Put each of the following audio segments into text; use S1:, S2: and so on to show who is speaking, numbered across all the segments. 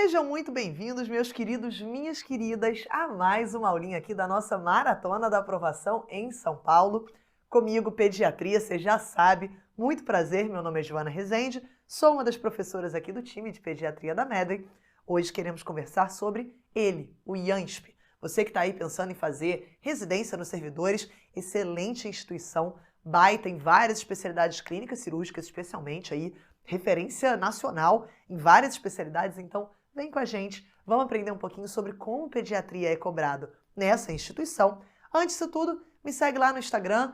S1: Sejam muito bem-vindos, meus queridos, minhas queridas, a mais uma aulinha aqui da nossa Maratona da Aprovação em São Paulo. Comigo, Pediatria, você já sabe. Muito prazer, meu nome é Joana Rezende, sou uma das professoras aqui do time de Pediatria da Medway. Hoje queremos conversar sobre ele, o IANSP. Você que está aí pensando em fazer residência nos servidores, excelente instituição, baita em várias especialidades clínicas cirúrgicas, especialmente aí, referência nacional em várias especialidades, então vem com a gente, vamos aprender um pouquinho sobre como pediatria é cobrado nessa instituição. Antes de tudo, me segue lá no Instagram,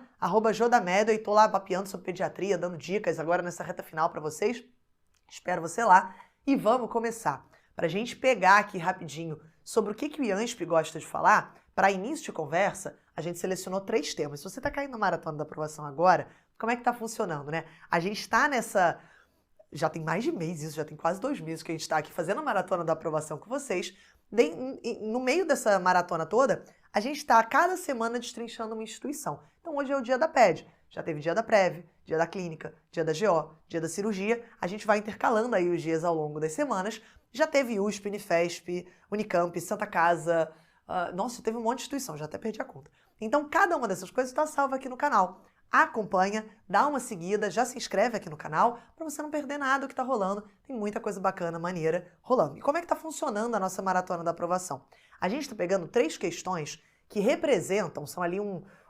S1: @jodamedway, tô lá papeando sobre pediatria, dando dicas agora nessa reta final para vocês. Espero você lá e vamos começar. Para a gente pegar aqui rapidinho sobre o que o IANSP gosta de falar, para início de conversa, a gente selecionou 3 temas. Se você está caindo na Maratona da Aprovação agora, como é que está funcionando, né? A gente está nessa... Já tem mais de mês isso, já tem quase 2 meses que a gente está aqui fazendo a Maratona da Aprovação com vocês. No meio dessa maratona toda, a gente está a cada semana destrinchando uma instituição. Então hoje é o dia da PED, já teve dia da PREV, dia da clínica, dia da GO, dia da cirurgia. A gente vai intercalando aí os dias ao longo das semanas. Já teve USP, Unifesp, Unicamp, Santa Casa... nossa, teve um monte de instituição, já até perdi a conta. Então cada uma dessas coisas está salva aqui no canal. Acompanha, dá uma seguida, já se inscreve aqui no canal para você não perder nada do que está rolando. Tem muita coisa bacana, maneira rolando. E como é que está funcionando a nossa Maratona da Aprovação? A gente está pegando 3 questões que representam, são ali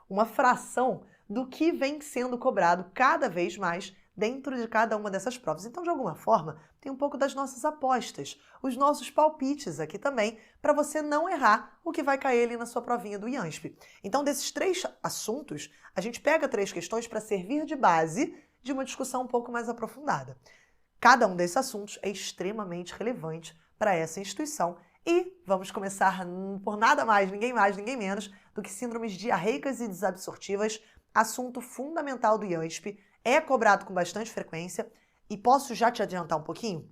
S1: uma fração do que vem sendo cobrado cada vez mais dentro de cada uma dessas provas. Então, de alguma forma, tem um pouco das nossas apostas, os nossos palpites aqui também, para você não errar o que vai cair ali na sua provinha do IANSP. Então, desses 3 assuntos, a gente pega 3 questões para servir de base de uma discussão um pouco mais aprofundada. Cada um desses assuntos é extremamente relevante para essa instituição e vamos começar por nada mais, ninguém menos do que síndromes diarreicas e desabsortivas, assunto fundamental do IANSP, é cobrado com bastante frequência e posso já te adiantar um pouquinho?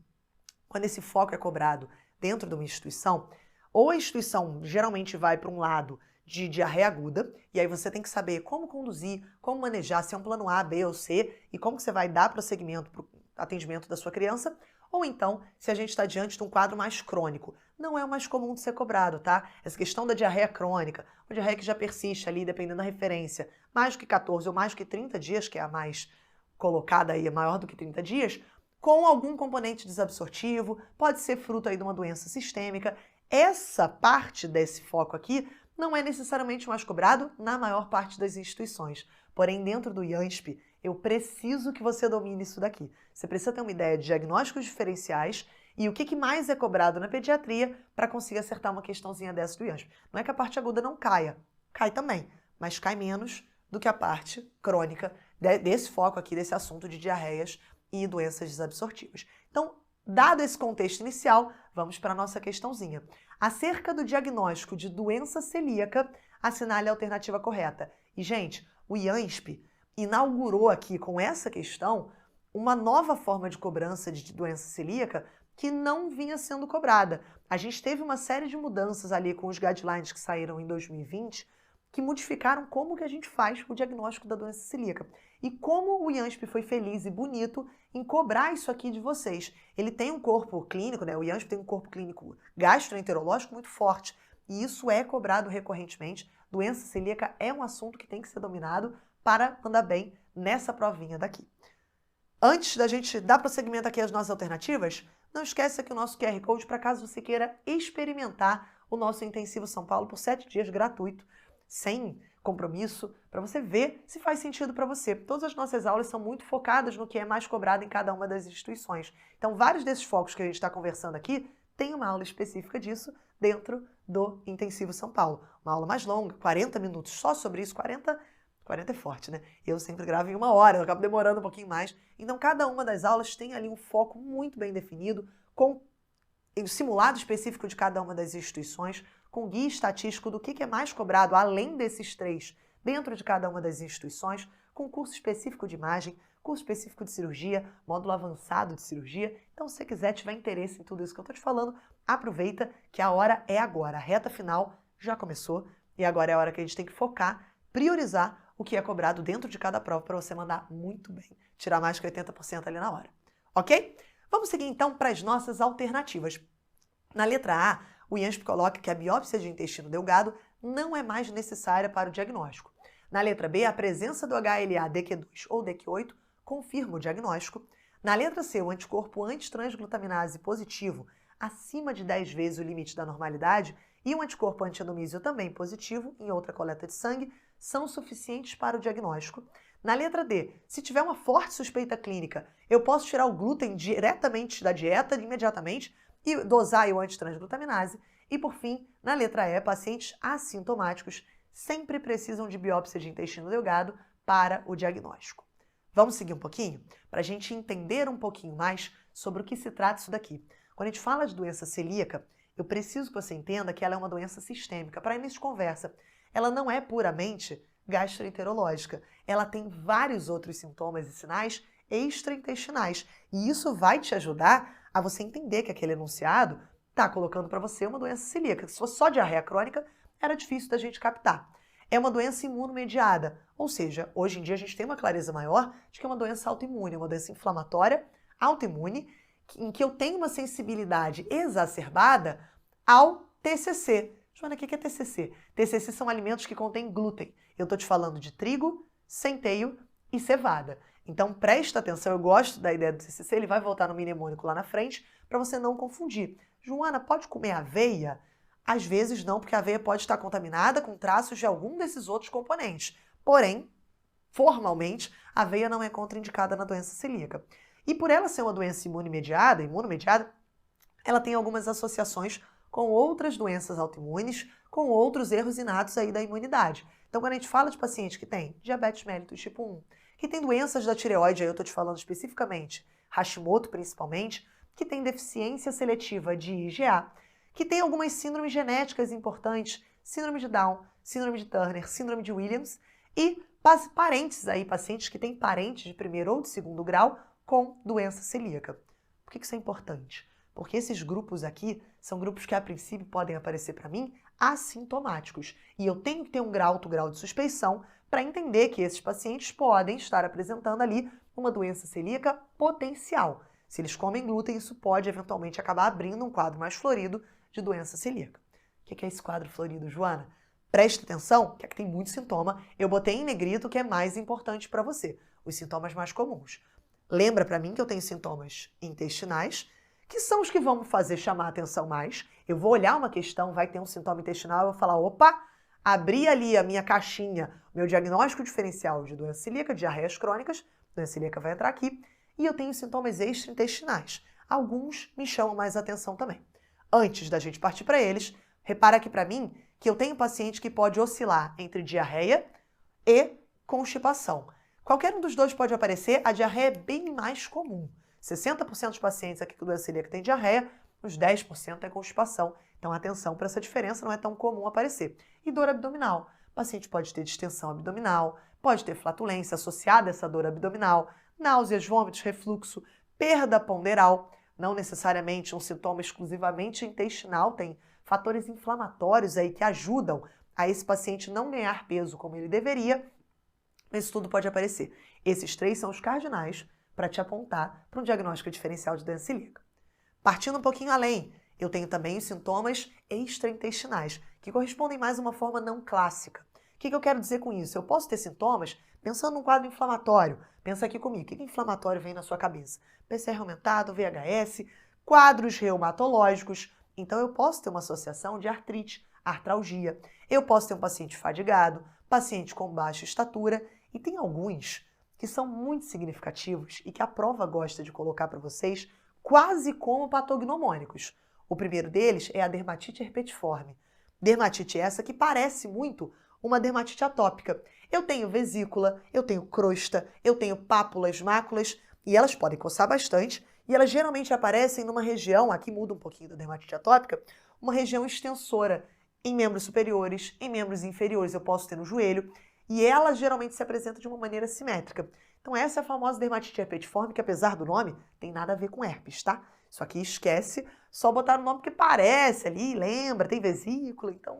S1: Quando esse foco é cobrado dentro de uma instituição, ou a instituição geralmente vai para um lado de diarreia aguda, e aí você tem que saber como conduzir, como manejar, se é um plano A, B ou C, e como que você vai dar prosseguimento para o atendimento da sua criança, ou então, se a gente está diante de um quadro mais crônico. Não é o mais comum de ser cobrado, tá? Essa questão da diarreia crônica, uma diarreia que já persiste ali, dependendo da referência, mais do que 14 ou mais do que 30 dias, que é a mais colocada aí, maior do que 30 dias, com algum componente desabsortivo, pode ser fruto aí de uma doença sistêmica. Essa parte desse foco aqui não é necessariamente mais cobrado na maior parte das instituições. Porém, dentro do IANSP, eu preciso que você domine isso daqui. Você precisa ter uma ideia de diagnósticos diferenciais e o que mais é cobrado na pediatria para conseguir acertar uma questãozinha dessa do IANSP. Não é que a parte aguda não caia, cai também, mas cai menos do que a parte crônica desse foco aqui, desse assunto de diarreias e doenças desabsortivas. Então, dado esse contexto inicial, vamos para a nossa questãozinha. Acerca do diagnóstico de doença celíaca, assinale a alternativa correta. E, gente, o IANSP inaugurou aqui com essa questão uma nova forma de cobrança de doença celíaca que não vinha sendo cobrada. A gente teve uma série de mudanças ali com os guidelines que saíram em 2020 que modificaram como que a gente faz o diagnóstico da doença celíaca. E como o IANSP foi feliz e bonito em cobrar isso aqui de vocês. Ele tem um corpo clínico, né? O IANSP tem um corpo clínico gastroenterológico muito forte. E isso é cobrado recorrentemente. Doença celíaca é um assunto que tem que ser dominado para andar bem nessa provinha daqui. Antes da gente dar prosseguimento aqui às nossas alternativas, não esqueça aqui o nosso QR Code para caso você queira experimentar o nosso Intensivo São Paulo por 7 dias gratuito, sem compromisso, para você ver se faz sentido para você. Todas as nossas aulas são muito focadas no que é mais cobrado em cada uma das instituições. Então, vários desses focos que a gente está conversando aqui, tem uma aula específica disso dentro do Intensivo São Paulo. Uma aula mais longa, 40 minutos só sobre isso, 40 é forte, né? Eu sempre gravo em 1 hora, eu acabo demorando um pouquinho mais. Então, cada uma das aulas tem ali um foco muito bem definido, com um simulado específico de cada uma das instituições, com guia estatístico do que é mais cobrado, além desses 3, dentro de cada uma das instituições, com curso específico de imagem, curso específico de cirurgia, módulo avançado de cirurgia. Então, se você quiser, tiver interesse em tudo isso que eu estou te falando, aproveita que a hora é agora. A reta final já começou e agora é a hora que a gente tem que focar, priorizar o que é cobrado dentro de cada prova para você mandar muito bem, tirar mais que 80% ali na hora. Ok? Vamos seguir então para as nossas alternativas. Na letra A, o IANSP coloca que a biópsia de intestino delgado não é mais necessária para o diagnóstico. Na letra B, a presença do HLA-DQ2 ou DQ8 confirma o diagnóstico. Na letra C, o anticorpo antitransglutaminase positivo acima de 10 vezes o limite da normalidade e o anticorpo antianomísio também positivo em outra coleta de sangue são suficientes para o diagnóstico. Na letra D, se tiver uma forte suspeita clínica, eu posso tirar o glúten diretamente da dieta imediatamente e dosar o antitransglutaminase. E por fim, na letra E, pacientes assintomáticos sempre precisam de biópsia de intestino delgado para o diagnóstico. Vamos seguir um pouquinho? Para a gente entender um pouquinho mais sobre o que se trata isso daqui. Quando a gente fala de doença celíaca, eu preciso que você entenda que ela é uma doença sistêmica. Para início de conversa, ela não é puramente gastroenterológica. Ela tem vários outros sintomas e sinais extraintestinais. E isso vai te ajudar a você entender que aquele enunciado está colocando para você uma doença celíaca. Se fosse só diarreia crônica, era difícil da gente captar. É uma doença imunomediada, ou seja, hoje em dia a gente tem uma clareza maior de que é uma doença autoimune, uma doença inflamatória autoimune, em que eu tenho uma sensibilidade exacerbada ao TCC. Joana, o que é TCC? TCC são alimentos que contêm glúten. Eu estou te falando de trigo, centeio e cevada. Então presta atenção, eu gosto da ideia do TCC, ele vai voltar no mnemônico lá na frente para você não confundir. Joana, pode comer aveia? Às vezes não, porque a aveia pode estar contaminada com traços de algum desses outros componentes. Porém, formalmente, a aveia não é contraindicada na doença celíaca. E por ela ser uma doença imunomediada, ela tem algumas associações com outras doenças autoimunes, com outros erros inatos aí da imunidade. Então, quando a gente fala de paciente que tem diabetes mellitus tipo 1, que tem doenças da tireoide, aí eu estou te falando especificamente, Hashimoto principalmente, que tem deficiência seletiva de IgA, que tem algumas síndromes genéticas importantes, síndrome de Down, síndrome de Turner, síndrome de Williams, e parentes aí, pacientes que têm parentes de primeiro ou de segundo grau com doença celíaca. Por que isso é importante? Porque esses grupos aqui são grupos que a princípio podem aparecer para mim assintomáticos. E eu tenho que ter um alto grau de suspeição para entender que esses pacientes podem estar apresentando ali uma doença celíaca potencial. Se eles comem glúten, isso pode eventualmente acabar abrindo um quadro mais florido de doença celíaca. O que é esse quadro florido, Joana? Preste atenção, que aqui tem muito sintoma. Eu botei em negrito o que é mais importante para você, os sintomas mais comuns. Lembra para mim que eu tenho sintomas intestinais, que são os que vão me fazer chamar a atenção mais. Eu vou olhar uma questão, vai ter um sintoma intestinal, eu vou falar, opa, abri ali a minha caixinha, meu diagnóstico diferencial de doença celíaca, diarreias crônicas, doença celíaca vai entrar aqui, e eu tenho sintomas extraintestinais. Alguns me chamam mais atenção também. Antes da gente partir para eles, repara aqui para mim que eu tenho paciente que pode oscilar entre diarreia e constipação. Qualquer um dos dois pode aparecer, a diarreia é bem mais comum. 60% dos pacientes aqui com doença celíaca têm diarreia, uns 10% é constipação. Então atenção para essa diferença, não é tão comum aparecer. E dor abdominal. O paciente pode ter distensão abdominal, pode ter flatulência associada a essa dor abdominal, náuseas, vômitos, refluxo, perda ponderal. Não necessariamente um sintoma exclusivamente intestinal, tem fatores inflamatórios aí que ajudam a esse paciente não ganhar peso como ele deveria, mas tudo pode aparecer. Esses três são os cardinais para te apontar para um diagnóstico diferencial de doença celíaca. Partindo um pouquinho além, eu tenho também os sintomas extraintestinais, que correspondem mais a uma forma não clássica. O que eu quero dizer com isso? Eu posso ter sintomas pensando num quadro inflamatório. Pensa aqui comigo, o que inflamatório vem na sua cabeça? PCR aumentado, VHS, quadros reumatológicos. Então eu posso ter uma associação de artrite, artralgia. Eu posso ter um paciente fadigado, paciente com baixa estatura, e tem alguns que são muito significativos e que a prova gosta de colocar para vocês quase como patognomônicos. O primeiro deles é a dermatite herpetiforme. Dermatite essa que parece muito uma dermatite atópica. Eu tenho vesícula, eu tenho crosta, eu tenho pápulas, máculas, e elas podem coçar bastante, e elas geralmente aparecem numa região, aqui muda um pouquinho da dermatite atópica, uma região extensora, em membros superiores, em membros inferiores, eu posso ter no joelho, e ela geralmente se apresenta de uma maneira simétrica. Então essa é a famosa dermatite herpetiforme, que apesar do nome, tem nada a ver com herpes, tá? Isso aqui esquece, só botar o nome que parece ali, lembra, tem vesícula, então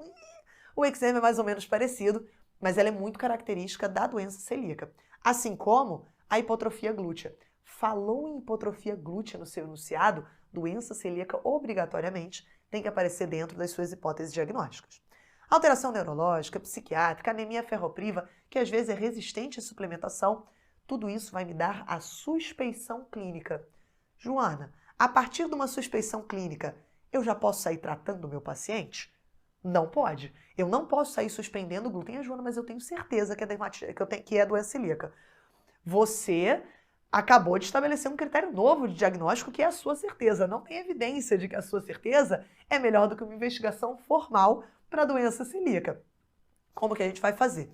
S1: o eczema é mais ou menos parecido, mas ela é muito característica da doença celíaca. Assim como a hipotrofia glútea. Falou em hipotrofia glútea no seu enunciado, doença celíaca obrigatoriamente tem que aparecer dentro das suas hipóteses diagnósticas. Alteração neurológica, psiquiátrica, anemia ferropriva, que às vezes é resistente à suplementação, tudo isso vai me dar a suspeição clínica. Joana, a partir de uma suspeição clínica, eu já posso sair tratando o meu paciente? Não pode. Eu não posso sair suspendendo o glúten. Joana, mas eu tenho certeza que é doença celíaca. Você acabou de estabelecer um critério novo de diagnóstico que é a sua certeza. Não tem evidência de que a sua certeza é melhor do que uma investigação formal para a doença celíaca. Como que a gente vai fazer?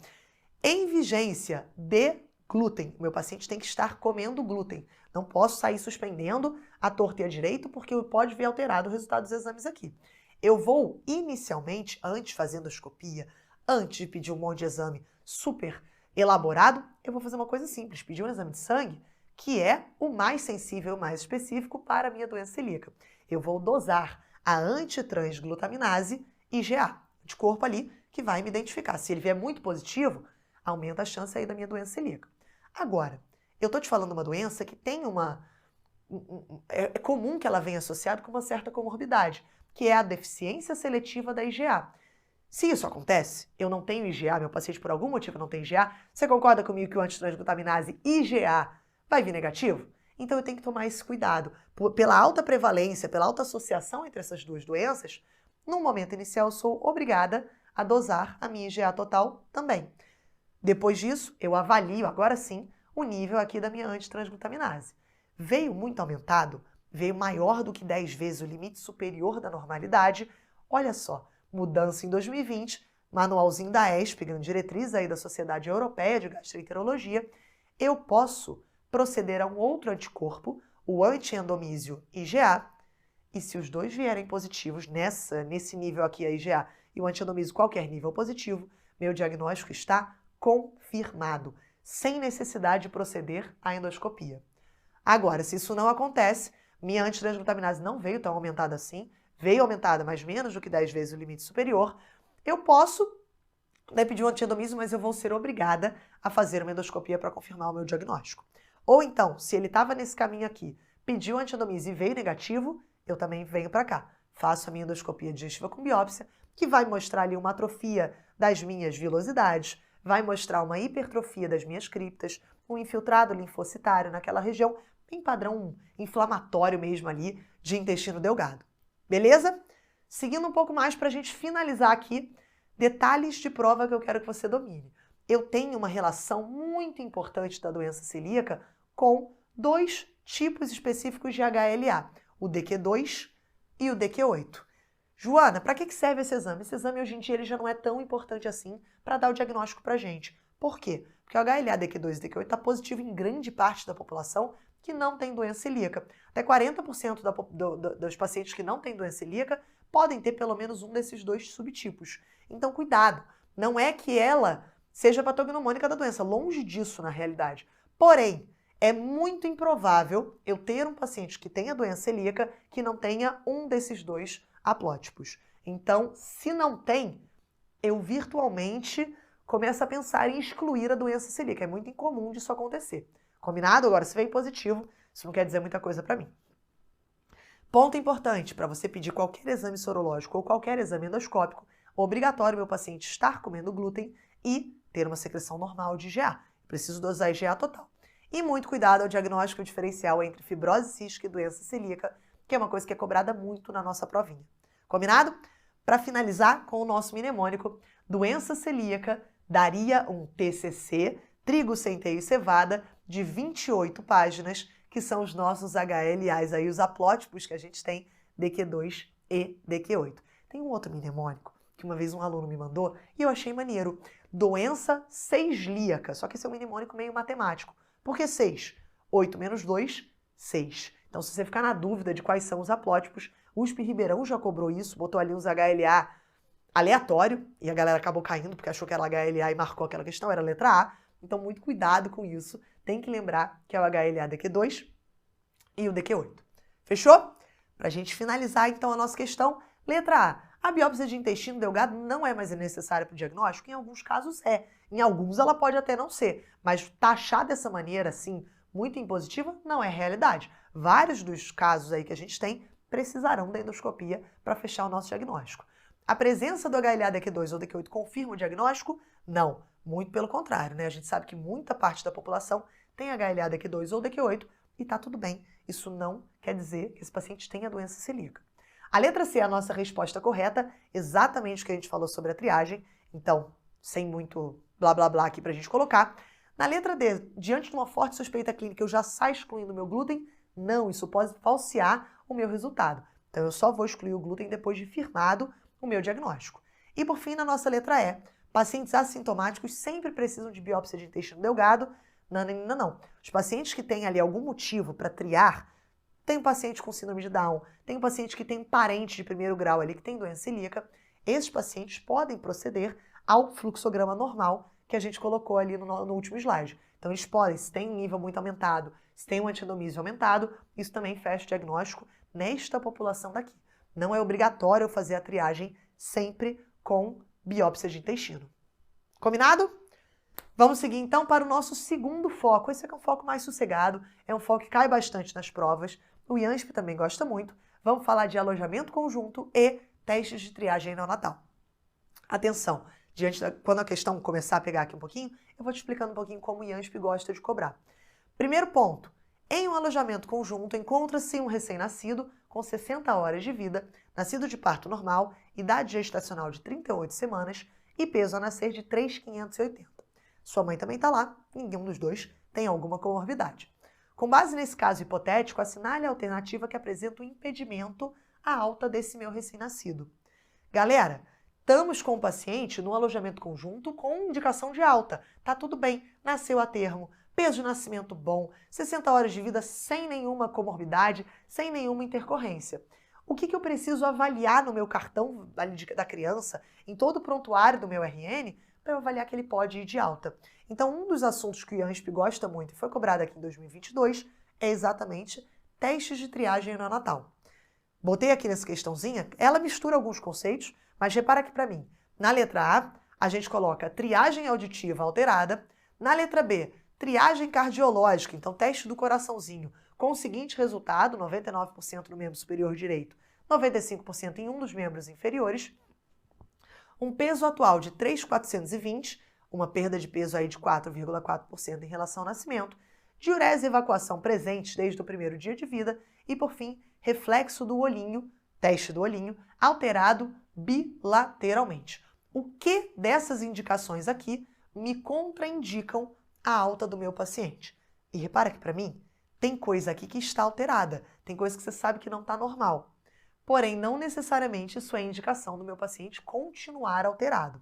S1: Em vigência de glúten, meu paciente tem que estar comendo glúten. Não posso sair suspendendo a torta e a direito porque pode vir alterado o resultado dos exames aqui. Eu vou inicialmente, antes de fazer endoscopia, antes de pedir um monte de exame super elaborado, eu vou fazer uma coisa simples, pedir um exame de sangue, que é o mais sensível, o mais específico para a minha doença celíaca. Eu vou dosar a antitransglutaminase IgA, de corpo ali, que vai me identificar. Se ele vier muito positivo, aumenta a chance aí da minha doença celíaca. Agora, eu estou te falando uma doença que tem é comum que ela venha associada com uma certa comorbidade, que é a deficiência seletiva da IgA. Se isso acontece, eu não tenho IgA, meu paciente por algum motivo não tem IgA, você concorda comigo que o antitransglutaminase IgA vai vir negativo? Então eu tenho que tomar esse cuidado. Pela alta prevalência, pela alta associação entre essas duas doenças, no momento inicial eu sou obrigada a dosar a minha IgA total também. Depois disso, eu avalio, agora sim, o nível aqui da minha antitransglutaminase. Veio muito aumentado, veio maior do que 10 vezes o limite superior da normalidade. Olha só, mudança em 2020, manualzinho da ESP, grande diretriz aí da Sociedade Europeia de Gastroenterologia, eu posso proceder a um outro anticorpo, o antiendomísio IgA, e se os dois vierem positivos nesse nível aqui, a IgA, e o antiendomísio qualquer nível positivo, meu diagnóstico está confirmado, sem necessidade de proceder à endoscopia. Agora, se isso não acontece, minha antitransglutaminase não veio tão aumentada assim, veio aumentada, mas menos do que 10 vezes o limite superior, eu posso pedir um antiendomísio, mas eu vou ser obrigada a fazer uma endoscopia para confirmar o meu diagnóstico. Ou então, se ele estava nesse caminho aqui, pediu antiendomísio e veio negativo, eu também venho para cá. Faço a minha endoscopia digestiva com biópsia, que vai mostrar ali uma atrofia das minhas vilosidades, vai mostrar uma hipertrofia das minhas criptas, um infiltrado linfocitário naquela região, em padrão inflamatório mesmo ali de intestino delgado. Beleza? Seguindo um pouco mais para a gente finalizar aqui, detalhes de prova que eu quero que você domine. Eu tenho uma relação muito importante da doença celíaca com dois tipos específicos de HLA, o DQ2 e o DQ8. Joana, para que serve esse exame? Esse exame hoje em dia ele já não é tão importante assim para dar o diagnóstico para a gente. Por quê? Porque o HLA DQ2 e DQ8 está positivo em grande parte da população que não tem doença celíaca. Até 40% dos pacientes que não têm doença celíaca podem ter pelo menos um desses dois subtipos. Então, cuidado. Não é que ela seja patognomônica da doença, longe disso na realidade. Porém, é muito improvável eu ter um paciente que tenha doença celíaca que não tenha um desses dois haplótipos. Então, se não tem, eu virtualmente começo a pensar em excluir a doença celíaca. É muito incomum disso acontecer. Combinado? Agora, se vem positivo, isso não quer dizer muita coisa para mim. Ponto importante, para você pedir qualquer exame sorológico ou qualquer exame endoscópico, é obrigatório meu paciente estar comendo glúten e ter uma secreção normal de IgA. Preciso dosar IgA total. E muito cuidado ao diagnóstico diferencial entre fibrose cística e doença celíaca, que é uma coisa que é cobrada muito na nossa provinha. Combinado? Para finalizar com o nosso mnemônico, doença celíaca daria um TCC, trigo, centeio e cevada, de 28 páginas, que são os nossos HLAs, aí os haplótipos que a gente tem, DQ2 e DQ8. Tem um outro mnemônico que uma vez um aluno me mandou e eu achei maneiro. Doença seisliaca, só que esse é um mnemônico meio matemático. Por que 6? 8 menos 2, 6. Então, se você ficar na dúvida de quais são os haplótipos, o USP Ribeirão já cobrou isso, botou ali uns HLA aleatório, e a galera acabou caindo porque achou que era HLA e marcou aquela questão, era a letra A. Então, muito cuidado com isso. Tem que lembrar que é o HLA DQ2 e o DQ8. Fechou? Para a gente finalizar, então, a nossa questão, letra A. A biópsia de intestino delgado não é mais necessária para o diagnóstico? Em alguns casos é. Em alguns ela pode até não ser. Mas taxar dessa maneira, assim, muito impositiva, não é realidade. Vários dos casos aí que a gente tem precisarão da endoscopia para fechar o nosso diagnóstico. A presença do HLA-DQ2 ou DQ8 confirma o diagnóstico? Não, muito pelo contrário, né? A gente sabe que muita parte da população tem HLA-DQ2 ou DQ8 e tá tudo bem. Isso não quer dizer que esse paciente tenha a doença celíaca. A letra C é a nossa resposta correta, exatamente o que a gente falou sobre a triagem, então, sem muito blá blá blá aqui pra gente colocar. Na letra D, diante de uma forte suspeita clínica, eu já saio excluindo o meu glúten? Não, isso pode falsear o meu resultado. Então, eu só vou excluir o glúten depois de firmado o meu diagnóstico. E por fim, na nossa letra E, pacientes assintomáticos sempre precisam de biópsia de intestino delgado? Não. Os pacientes que têm ali algum motivo para triar, tem um paciente com síndrome de Down, tem um paciente que tem um parente de primeiro grau ali que tem doença celíaca, esses pacientes podem proceder ao fluxograma normal que a gente colocou ali no último slide. Então eles podem, se tem um nível muito aumentado, se tem um antiendomísio aumentado, isso também fecha o diagnóstico nesta população daqui. Não é obrigatório eu fazer a triagem sempre com biópsia de intestino. Combinado? Vamos seguir então para o nosso segundo foco. Esse aqui é um foco mais sossegado, é um foco que cai bastante nas provas. O IANSP também gosta muito. Vamos falar de alojamento conjunto e testes de triagem neonatal. Atenção, quando a questão começar a pegar aqui um pouquinho, eu vou te explicando um pouquinho como o IANSP gosta de cobrar. Primeiro ponto, em um alojamento conjunto encontra-se um recém-nascido com 60 horas de vida, nascido de parto normal, idade gestacional de 38 semanas e peso a nascer de 3.580. Sua mãe também está lá, nenhum dos dois tem alguma comorbidade. Com base nesse caso hipotético, assinale a alternativa que apresenta o impedimento à alta desse meu recém-nascido. Galera, estamos com o paciente no alojamento conjunto com indicação de alta. Tá tudo bem, nasceu a termo, peso de nascimento bom, 60 horas de vida sem nenhuma comorbidade, sem nenhuma intercorrência. O que eu preciso avaliar no meu cartão da criança, em todo o prontuário do meu RN, para eu avaliar que ele pode ir de alta? Então, um dos assuntos que o IANSP gosta muito e foi cobrado aqui em 2022 é exatamente testes de triagem neonatal. Botei aqui nessa questãozinha, ela mistura alguns conceitos, mas repara aqui para mim. Na letra A, a gente coloca triagem auditiva alterada. Na letra B, triagem cardiológica, então teste do coraçãozinho, com o seguinte resultado, 99% no membro superior direito, 95% em um dos membros inferiores. Um peso atual de 3.420, uma perda de peso aí de 4,4% em relação ao nascimento, diurese e evacuação presentes desde o primeiro dia de vida e, por fim, reflexo do olhinho, teste do olhinho, alterado bilateralmente. O que dessas indicações aqui me contraindicam a alta do meu paciente? E repara que para mim, tem coisa aqui que está alterada, tem coisa que você sabe que não está normal. Porém, não necessariamente isso é indicação do meu paciente continuar alterado.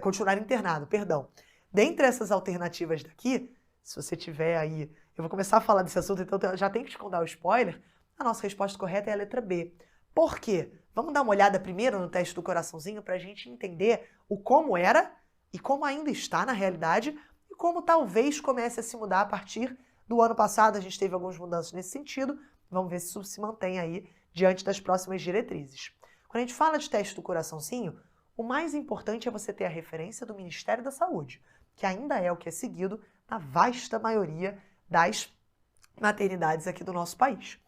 S1: Continuar internado, perdão. Dentre essas alternativas daqui, se você tiver aí, eu vou começar a falar desse assunto, então eu já tenho que te contar o spoiler, a nossa resposta correta é a letra B. Por quê? Vamos dar uma olhada primeiro no teste do coraçãozinho para a gente entender o como era e como ainda está na realidade e como talvez comece a se mudar a partir do ano passado. A gente teve algumas mudanças nesse sentido, vamos ver se isso se mantém aí diante das próximas diretrizes. Quando a gente fala de teste do coraçãozinho, o mais importante é você ter a referência do Ministério da Saúde, que ainda é o que é seguido na vasta maioria das maternidades aqui do nosso país.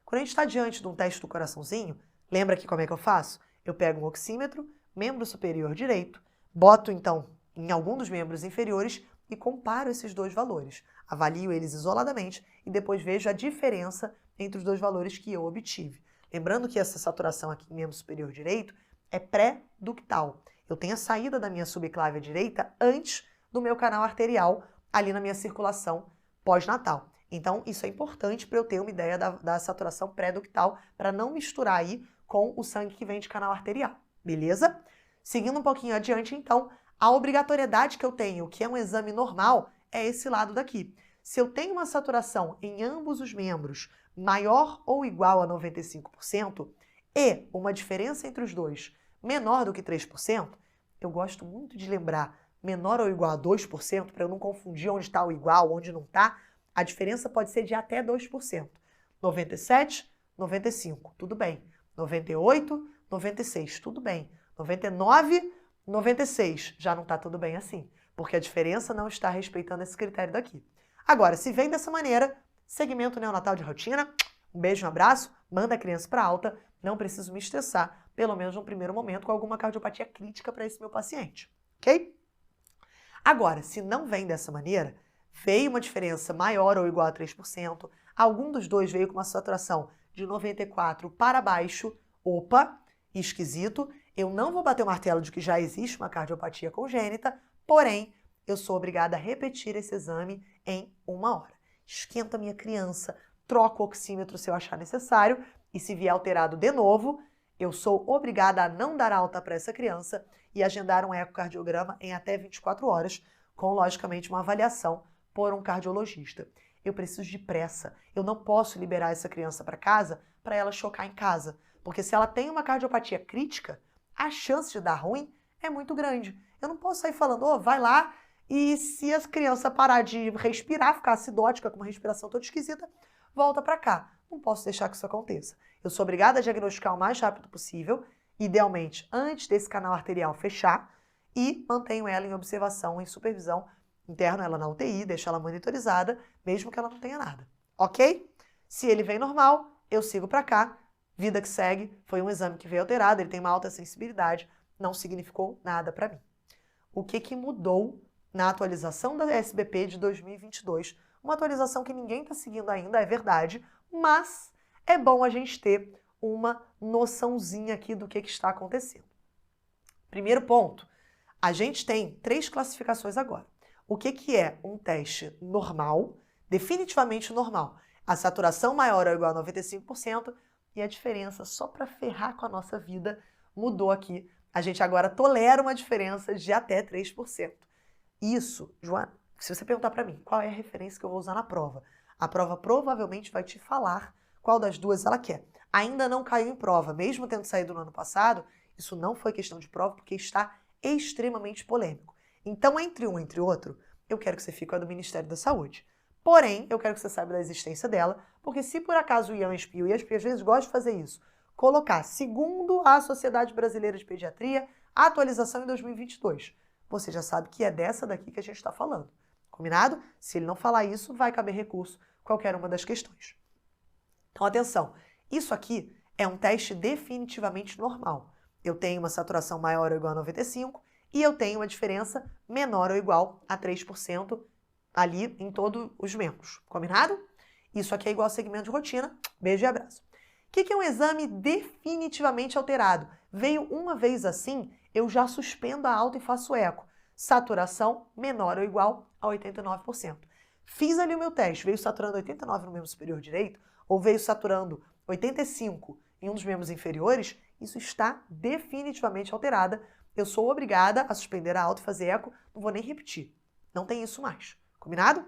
S1: Quando a gente está diante de um teste do coraçãozinho, lembra aqui como é que eu faço? Eu pego um oxímetro, membro superior direito, boto então em algum dos membros inferiores e comparo esses dois valores. Avalio eles isoladamente e depois vejo a diferença entre os dois valores que eu obtive. Lembrando que essa saturação aqui em membro superior direito é pré-ductal. Eu tenho a saída da minha subclávia direita antes do meu canal arterial, ali na minha circulação pós-natal. Então, isso é importante para eu ter uma ideia da saturação pré-ductal, para não misturar aí com o sangue que vem de canal arterial, beleza? Seguindo um pouquinho adiante, então, a obrigatoriedade que eu tenho, que é um exame normal, é esse lado daqui. Se eu tenho uma saturação em ambos os membros maior ou igual a 95% e uma diferença entre os dois menor do que 3%, eu gosto muito de lembrar menor ou igual a 2%, para eu não confundir onde está o igual, onde não está. A diferença pode ser de até 2%. 97, 95, tudo bem. 98, 96, tudo bem. 99, 96, já não está tudo bem assim, porque a diferença não está respeitando esse critério daqui. Agora, se vem dessa maneira, segmento neonatal de rotina, Um beijo, um abraço, manda a criança para alta, não preciso me estressar, pelo menos no primeiro momento, com alguma cardiopatia crítica para esse meu paciente, ok? Agora, se não vem dessa maneira, veio uma diferença maior ou igual a 3%, algum dos dois veio com uma saturação de 94 para baixo, opa, esquisito, eu não vou bater o martelo de que já existe uma cardiopatia congênita, porém, eu sou obrigada a repetir esse exame em 1 hora. Esquenta minha criança, troca o oxímetro se eu achar necessário, e se vier alterado de novo, eu sou obrigada a não dar alta para essa criança e agendar um ecocardiograma em até 24 horas, com, logicamente, uma avaliação por um cardiologista. Eu preciso de pressa. Eu não posso liberar essa criança para casa para ela chocar em casa, porque se ela tem uma cardiopatia crítica, a chance de dar ruim é muito grande. Eu não posso sair falando, vai lá, e se a criança parar de respirar, ficar acidótica com uma respiração toda esquisita, volta para cá. Não posso deixar que isso aconteça. Eu sou obrigada a diagnosticar o mais rápido possível, idealmente antes desse canal arterial fechar, e mantenho ela em observação, em supervisão, interno ela na UTI, deixo ela monitorizada, mesmo que ela não tenha nada, ok? Se ele vem normal, eu sigo para cá, vida que segue, foi um exame que veio alterado, ele tem uma alta sensibilidade, não significou nada para mim. O que mudou na atualização da SBP de 2022? Uma atualização que ninguém está seguindo ainda, é verdade, mas é bom a gente ter uma noçãozinha aqui do que está acontecendo. Primeiro ponto, a gente tem 3 classificações agora. O que é um teste normal, definitivamente normal? A saturação maior ou igual a 95% e a diferença, só para ferrar com a nossa vida, mudou aqui. A gente agora tolera uma diferença de até 3%. Isso, Joana, se você perguntar para mim qual é a referência que eu vou usar na prova, a prova provavelmente vai te falar qual das duas ela quer. Ainda não caiu em prova, mesmo tendo saído no ano passado, isso não foi questão de prova porque está extremamente polêmico. Então, entre um e entre outro, eu quero que você fique com a do Ministério da Saúde. Porém, eu quero que você saiba da existência dela, porque se por acaso o IANSP, e o IANSP às vezes gosta de fazer isso, colocar, segundo a Sociedade Brasileira de Pediatria, a atualização em 2022, você já sabe que é dessa daqui que a gente está falando. Combinado? Se ele não falar isso, vai caber recurso, qualquer uma das questões. Então, atenção, isso aqui é um teste definitivamente normal. Eu tenho uma saturação maior ou igual a 95 e eu tenho uma diferença menor ou igual a 3% ali em todos os membros. Combinado? Isso aqui é igual a segmento de rotina. Beijo e abraço. O que é um exame definitivamente alterado? Veio uma vez assim, eu já suspendo a alta e faço eco. Saturação menor ou igual a 89%. Fiz ali o meu teste, veio saturando 89 no membro superior direito, ou veio saturando 85 em um dos membros inferiores, isso está definitivamente alterada. Eu sou obrigada a suspender a alta e fazer eco, não vou nem repetir. Não tem isso mais. Combinado?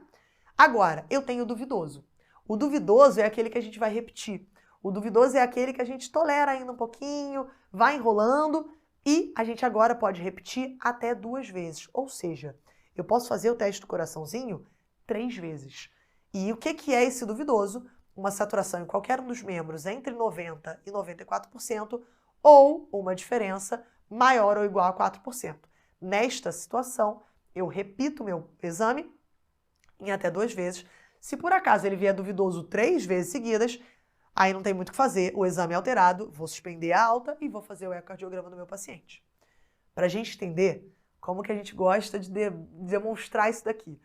S1: Agora, eu tenho o duvidoso. O duvidoso é aquele que a gente vai repetir. O duvidoso é aquele que a gente tolera ainda um pouquinho, vai enrolando e a gente agora pode repetir até 2 vezes. Ou seja, eu posso fazer o teste do coraçãozinho 3 vezes. E o que é esse duvidoso? Uma saturação em qualquer um dos membros entre 90% e 94% ou uma diferença maior ou igual a 4%. Nesta situação, eu repito o meu exame em até 2 vezes. Se por acaso ele vier duvidoso 3 vezes seguidas, aí não tem muito o que fazer, o exame é alterado, vou suspender a alta e vou fazer o ecocardiograma do meu paciente. Para a gente entender como que a gente gosta de demonstrar isso daqui.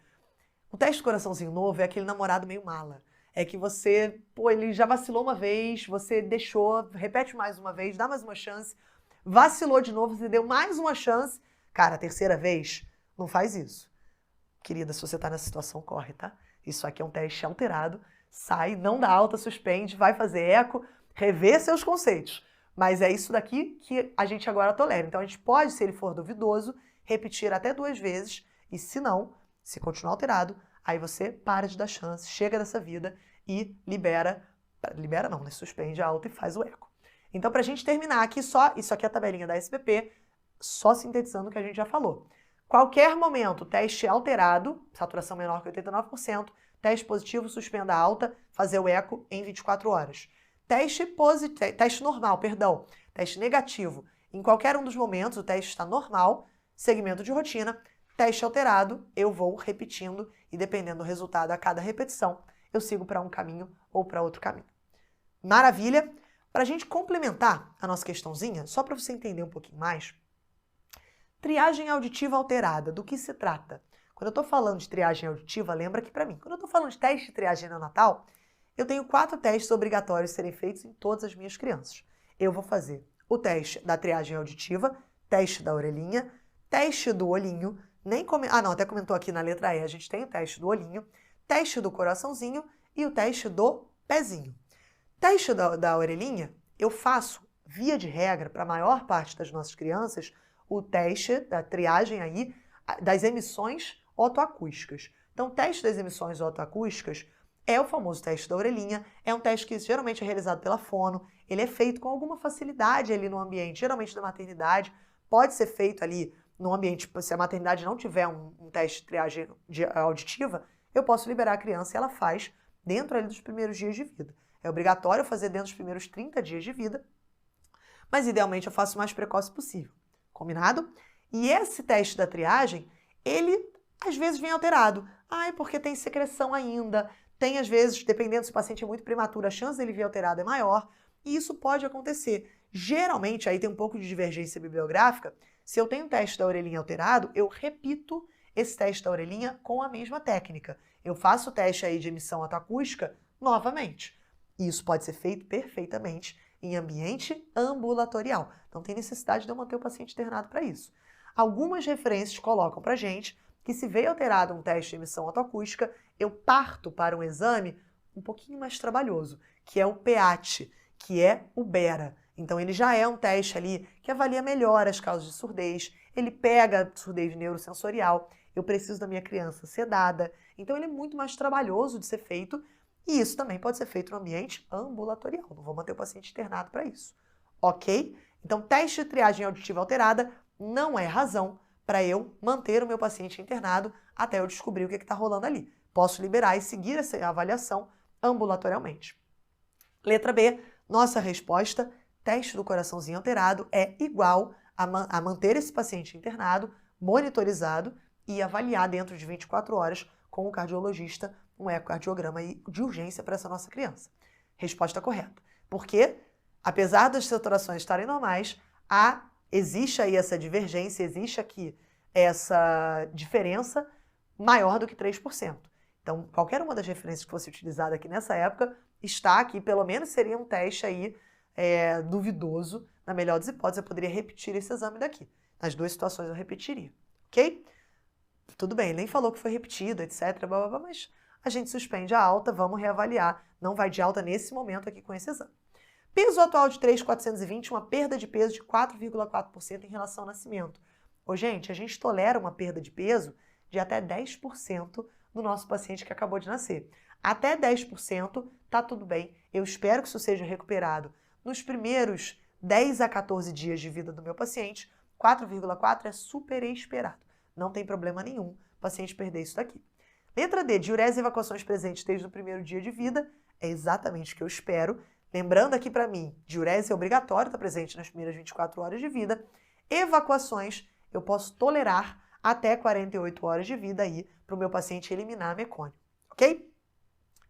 S1: O teste do coraçãozinho novo é aquele namorado meio mala. É que você, ele já vacilou uma vez, você deixou, repete mais uma vez, dá mais uma chance, vacilou de novo, você deu mais uma chance. Cara, a 3ª vez, não faz isso. Querida, se você tá nessa situação, corre, tá? Isso aqui é um teste alterado, sai, não dá alta, suspende, vai fazer eco, rever seus conceitos. Mas é isso daqui que a gente agora tolera. Então a gente pode, se ele for duvidoso, repetir até 2 vezes, e se não, se continuar alterado, aí você para de dar chance, chega dessa vida e libera não, né? Suspende a alta e faz o eco. Então, pra gente terminar aqui só, isso aqui é a tabelinha da SBP, só sintetizando o que a gente já falou. Qualquer momento, teste alterado, saturação menor que 89%, teste positivo, suspenda a alta, fazer o eco em 24 horas. Teste normal, perdão, teste negativo. Em qualquer um dos momentos, o teste está normal, segmento de rotina, teste alterado, eu vou repetindo e dependendo do resultado a cada repetição, eu sigo para um caminho ou para outro caminho. Maravilha. Para a gente complementar a nossa questãozinha, só para você entender um pouquinho mais, triagem auditiva alterada, do que se trata? Quando eu estou falando de triagem auditiva, lembra que para mim, quando eu estou falando de teste de triagem neonatal, eu tenho 4 testes obrigatórios a serem feitos em todas as minhas crianças. Eu vou fazer o teste da triagem auditiva, teste da orelhinha, teste do olhinho, até comentou aqui na letra E, a gente tem o teste do olhinho, teste do coraçãozinho e o teste do pezinho. Teste da orelhinha, eu faço, via de regra, para a maior parte das nossas crianças, o teste da triagem aí das emissões otoacústicas. Então, o teste das emissões otoacústicas é o famoso teste da orelhinha, é um teste que geralmente é realizado pela fono, ele é feito com alguma facilidade ali no ambiente, geralmente da maternidade, pode ser feito ali no ambiente, se a maternidade não tiver um teste de triagem auditiva, eu posso liberar a criança e ela faz dentro ali dos primeiros dias de vida. É obrigatório fazer dentro dos primeiros 30 dias de vida, mas idealmente eu faço o mais precoce possível. Combinado? E esse teste da triagem, ele às vezes vem alterado. Porque tem secreção ainda, tem às vezes, dependendo se o paciente é muito prematuro, a chance dele vir alterado é maior, e isso pode acontecer. Geralmente, aí tem um pouco de divergência bibliográfica, se eu tenho um teste da orelhinha alterado, eu repito esse teste da orelhinha com a mesma técnica. Eu faço o teste aí de emissão otoacústica novamente. Isso pode ser feito perfeitamente em ambiente ambulatorial. Não tem necessidade de eu manter o paciente internado para isso. Algumas referências colocam para gente que se veio alterado um teste de emissão otoacústica, eu parto para um exame um pouquinho mais trabalhoso, que é o PEAT, que é o BERA. Então ele já é um teste ali que avalia melhor as causas de surdez, ele pega a surdez neurosensorial, eu preciso da minha criança sedada, então ele é muito mais trabalhoso de ser feito. E isso também pode ser feito no ambiente ambulatorial. Não vou manter o paciente internado para isso. Ok? Então, teste de triagem auditiva alterada não é razão para eu manter o meu paciente internado até eu descobrir o que está rolando ali. Posso liberar e seguir essa avaliação ambulatorialmente. Letra B, nossa resposta, teste do coraçãozinho alterado é igual a manter esse paciente internado, monitorizado e avaliar dentro de 24 horas com o cardiologista um ecocardiograma de urgência para essa nossa criança. Resposta correta. Porque, apesar das saturações estarem normais, existe aí essa divergência, existe aqui essa diferença maior do que 3%. Então, qualquer uma das referências que fosse utilizada aqui nessa época está aqui, pelo menos seria um teste aí duvidoso. Na melhor das hipóteses, eu poderia repetir esse exame daqui. Nas 2 situações eu repetiria, ok? Tudo bem, nem falou que foi repetido, etc, blá, blá, blá, mas a gente suspende a alta, vamos reavaliar. Não vai de alta nesse momento aqui com esse exame. Peso atual de 3.420, uma perda de peso de 4,4% em relação ao nascimento. Gente, a gente tolera uma perda de peso de até 10% no nosso paciente que acabou de nascer. Até 10% tá tudo bem. Eu espero que isso seja recuperado nos primeiros 10 a 14 dias de vida do meu paciente. 4,4 é super esperado. Não tem problema nenhum o paciente perder isso daqui. Letra D, diurese e evacuações presentes desde o primeiro dia de vida, é exatamente o que eu espero. Lembrando aqui para mim, diurese é obrigatório, está presente nas primeiras 24 horas de vida. Evacuações, eu posso tolerar até 48 horas de vida aí para o meu paciente eliminar a mecônio, ok?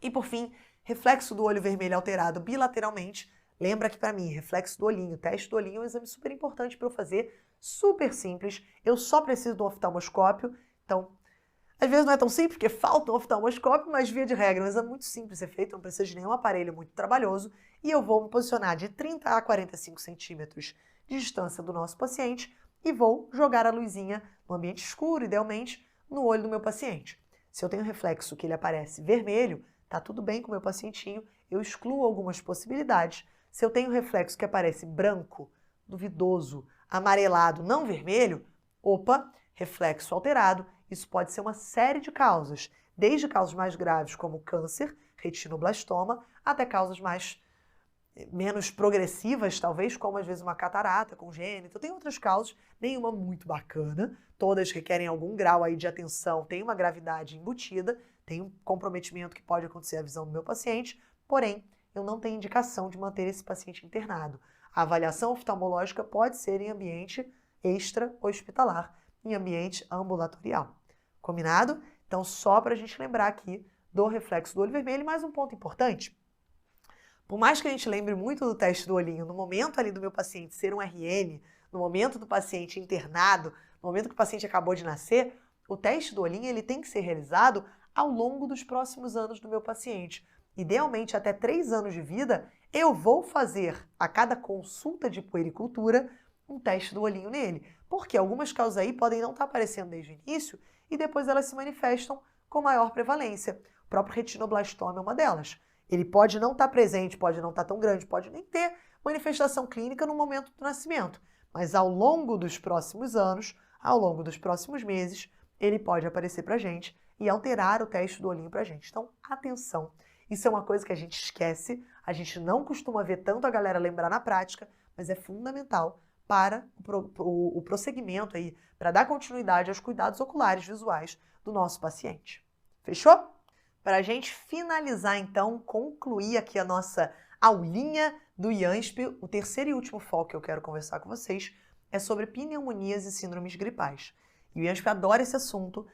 S1: E por fim, reflexo do olho vermelho alterado bilateralmente. Lembra que para mim, reflexo do olhinho, teste do olhinho é um exame super importante para eu fazer, super simples. Eu só preciso do oftalmoscópio, então às vezes não é tão simples, porque falta um oftalmoscópio, mas via de regra, é um exame muito simples de ser feito, não precisa de nenhum aparelho muito trabalhoso, e eu vou me posicionar de 30 a 45 centímetros de distância do nosso paciente e vou jogar a luzinha no ambiente escuro, idealmente, no olho do meu paciente. Se eu tenho reflexo que ele aparece vermelho, tá tudo bem com o meu pacientinho, eu excluo algumas possibilidades. Se eu tenho reflexo que aparece branco, duvidoso, amarelado, não vermelho, reflexo alterado. Isso pode ser uma série de causas, desde causas mais graves como câncer, retinoblastoma, até causas menos progressivas, talvez, como às vezes uma catarata congênita. Tem outras causas, nenhuma muito bacana, todas requerem algum grau aí de atenção, tem uma gravidade embutida, tem um comprometimento que pode acontecer à visão do meu paciente, porém, eu não tenho indicação de manter esse paciente internado. A avaliação oftalmológica pode ser em ambiente extra-hospitalar, em ambiente ambulatorial. Combinado? Então, só para a gente lembrar aqui do reflexo do olho vermelho, mais um ponto importante. Por mais que a gente lembre muito do teste do olhinho, no momento ali do meu paciente ser um RN, no momento do paciente internado, no momento que o paciente acabou de nascer, o teste do olhinho ele tem que ser realizado ao longo dos próximos anos do meu paciente. Idealmente, até 3 anos de vida, eu vou fazer a cada consulta de puericultura um teste do olhinho nele. Porque algumas causas aí podem não estar aparecendo desde o início e depois elas se manifestam com maior prevalência. O próprio retinoblastoma é uma delas. Ele pode não estar presente, pode não estar tão grande, pode nem ter manifestação clínica no momento do nascimento. Mas ao longo dos próximos anos, ao longo dos próximos meses, ele pode aparecer para a gente e alterar o teste do olhinho para a gente. Então, atenção! Isso é uma coisa que a gente esquece, a gente não costuma ver tanto a galera lembrar na prática, mas é fundamental para o prosseguimento aí, para dar continuidade aos cuidados oculares visuais do nosso paciente. Fechou? Para a gente finalizar, então, concluir aqui a nossa aulinha do IANSP, o terceiro e último foco que eu quero conversar com vocês é sobre pneumonias e síndromes gripais. E o IANSP adora esse assunto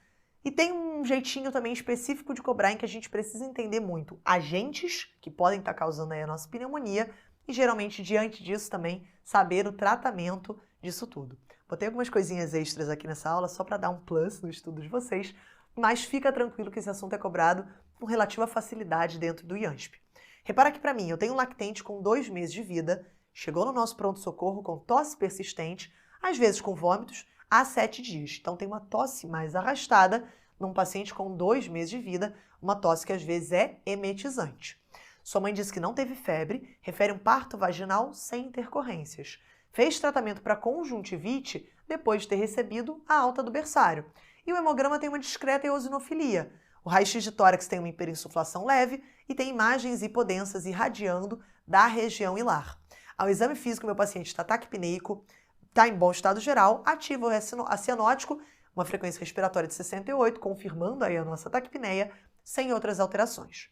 S1: e tem um jeitinho também específico de cobrar em que a gente precisa entender muito agentes que podem estar causando aí a nossa pneumonia e, geralmente, diante disso também, saber o tratamento disso tudo. Botei algumas coisinhas extras aqui nessa aula só para dar um plus no estudo de vocês, mas fica tranquilo que esse assunto é cobrado com relativa facilidade dentro do IANSP. Repara aqui para mim, eu tenho um lactente com 2 meses de vida, chegou no nosso pronto-socorro com tosse persistente, às vezes com vômitos, há 7 dias. Então tem uma tosse mais arrastada num paciente com 2 meses de vida, uma tosse que às vezes é emetizante. Sua mãe disse que não teve febre, refere um parto vaginal sem intercorrências. Fez tratamento para conjuntivite depois de ter recebido a alta do berçário. E o hemograma tem uma discreta eosinofilia. O raio-x de tórax tem uma hiperinsuflação leve e tem imagens hipodensas irradiando da região hilar. Ao exame físico, meu paciente está taquipneico, está em bom estado geral, ativo acianótico, uma frequência respiratória de 68, confirmando aí a nossa taquipneia, sem outras alterações.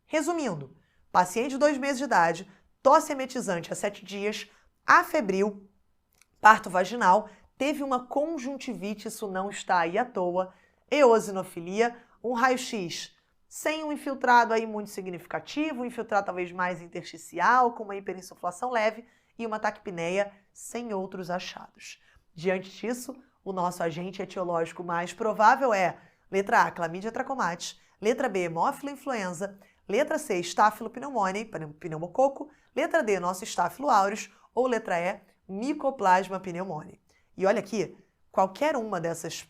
S1: Resumindo, paciente de 2 meses de idade, tosse emetizante há 7 dias, afebril, parto vaginal, teve uma conjuntivite, isso não está aí à toa, eosinofilia, um raio-x sem um infiltrado aí muito significativo, um infiltrado talvez mais intersticial, com uma hiperinsuflação leve e uma taquipneia sem outros achados. Diante disso, o nosso agente etiológico mais provável é letra A, Chlamydia trachomatis, letra B, Haemophilus influenza, letra C, Staphylo pneumoniae, pneumococo, letra D, nosso Staphylo aureus ou letra E, Mycoplasma pneumoniae. E olha aqui, qualquer uma dessas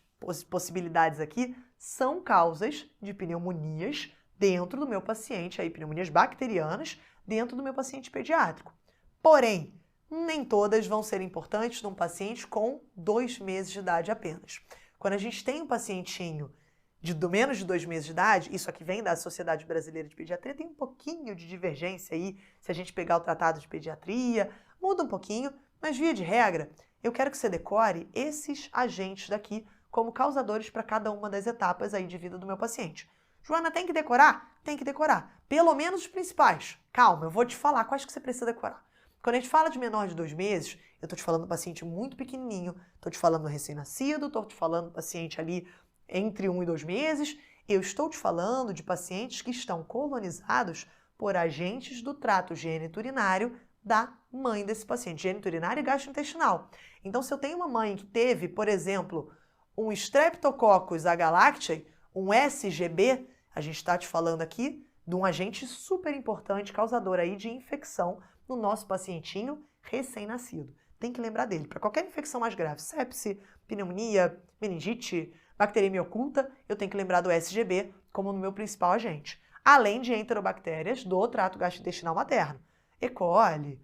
S1: possibilidades aqui são causas de pneumonias dentro do meu paciente, aí pneumonias bacterianas dentro do meu paciente pediátrico. Porém, nem todas vão ser importantes num paciente com 2 meses de idade apenas. Quando a gente tem um pacientinho de menos de 2 meses de idade, isso aqui vem da Sociedade Brasileira de Pediatria, tem um pouquinho de divergência aí, se a gente pegar o Tratado de Pediatria, muda um pouquinho, mas via de regra, eu quero que você decore esses agentes daqui como causadores para cada uma das etapas aí de vida do meu paciente. Joana, tem que decorar? Tem que decorar. Pelo menos os principais. Calma, eu vou te falar quais que você precisa decorar. Quando a gente fala de menor de 2 meses, eu estou te falando do paciente muito pequenininho, estou te falando do recém-nascido, estou te falando do paciente ali entre 1 e 2 meses, eu estou te falando de pacientes que estão colonizados por agentes do trato geniturinário da mãe desse paciente, geniturinário e gastrointestinal. Então, se eu tenho uma mãe que teve, por exemplo, um Streptococcus agalactiae, um SGB, a gente está te falando aqui de um agente super importante, causador aí de infecção no nosso pacientinho recém-nascido. Tem que lembrar dele. Para qualquer infecção mais grave, sepse, pneumonia, meningite, bacteriemia oculta, eu tenho que lembrar do SGB como no meu principal agente. Além de enterobactérias do trato gastrointestinal materno. E. coli,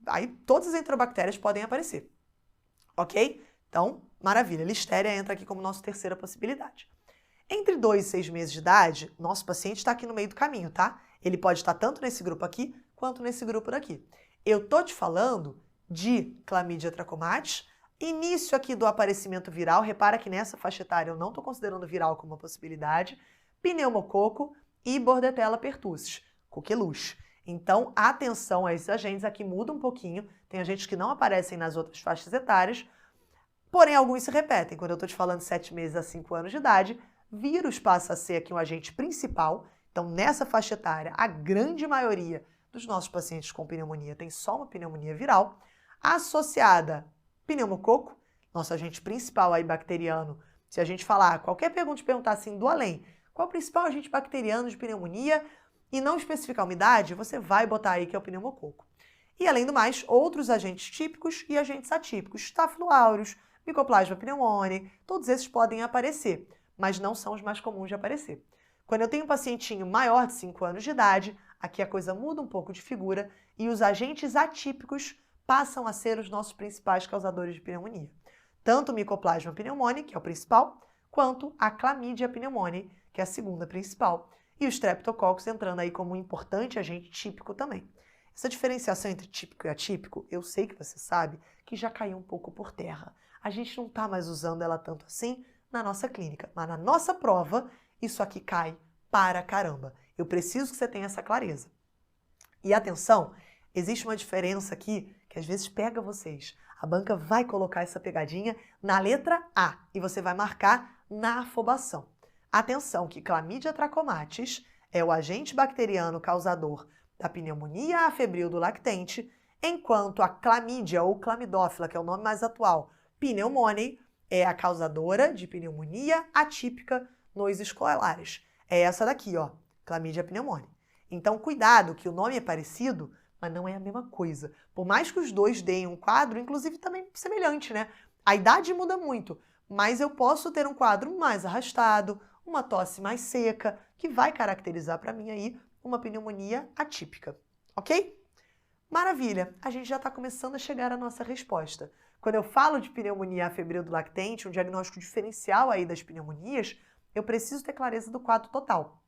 S1: aí todas as enterobactérias podem aparecer. Ok? Então, maravilha. Listeria entra aqui como nossa terceira possibilidade. Entre 2 e 6 meses de idade, nosso paciente está aqui no meio do caminho, tá? Ele pode estar tanto nesse grupo aqui, quanto nesse grupo daqui. Eu tô te falando de Chlamydia trachomatis, início aqui do aparecimento viral, repara que nessa faixa etária eu não estou considerando viral como uma possibilidade, pneumococo e Bordetella pertussis, coqueluche. Então, atenção a esses agentes, aqui muda um pouquinho, tem agentes que não aparecem nas outras faixas etárias, porém alguns se repetem. Quando eu estou te falando de 7 meses a 5 anos de idade, vírus passa a ser aqui um agente principal, então nessa faixa etária a grande maioria dos nossos pacientes com pneumonia tem só uma pneumonia viral, associada a pneumococo, nosso agente principal aí bacteriano. Se a gente falar, qualquer pergunta te perguntar assim do além, qual é o principal agente bacteriano de pneumonia e não especificar a umidade, você vai botar aí que é o pneumococo. E além do mais, outros agentes típicos e agentes atípicos, Staphylo aureus, Mycoplasma pneumoniae, todos esses podem aparecer, mas não são os mais comuns de aparecer. Quando eu tenho um pacientinho maior de 5 anos de idade, aqui a coisa muda um pouco de figura e os agentes atípicos passam a ser os nossos principais causadores de pneumonia. Tanto o Mycoplasma pneumoniae, que é o principal, quanto a Chlamydia pneumoniae, que é a segunda principal, e o Streptococcus entrando aí como um importante agente típico também. Essa diferenciação entre típico e atípico, eu sei que você sabe que já caiu um pouco por terra. A gente não está mais usando ela tanto assim na nossa clínica, mas na nossa prova, isso aqui cai para caramba. Eu preciso que você tenha essa clareza. E atenção, existe uma diferença aqui que às vezes pega vocês. A banca vai colocar essa pegadinha na letra A e você vai marcar na afobação. Atenção que Chlamydia trachomatis é o agente bacteriano causador da pneumonia afebril do lactente, enquanto a Chlamydia ou Chlamydófila, que é o nome mais atual, pneumoniae, é a causadora de pneumonia atípica nos escolares. É essa daqui, ó, Chlamydia pneumoniae. Então, cuidado, que o nome é parecido, mas não é a mesma coisa. Por mais que os dois deem um quadro, inclusive também semelhante, né? A idade muda muito, mas eu posso ter um quadro mais arrastado, uma tosse mais seca, que vai caracterizar para mim aí uma pneumonia atípica, ok? Maravilha, a gente já está começando a chegar à nossa resposta. Quando eu falo de pneumonia afebril do lactente, um diagnóstico diferencial aí das pneumonias, eu preciso ter clareza do quadro total.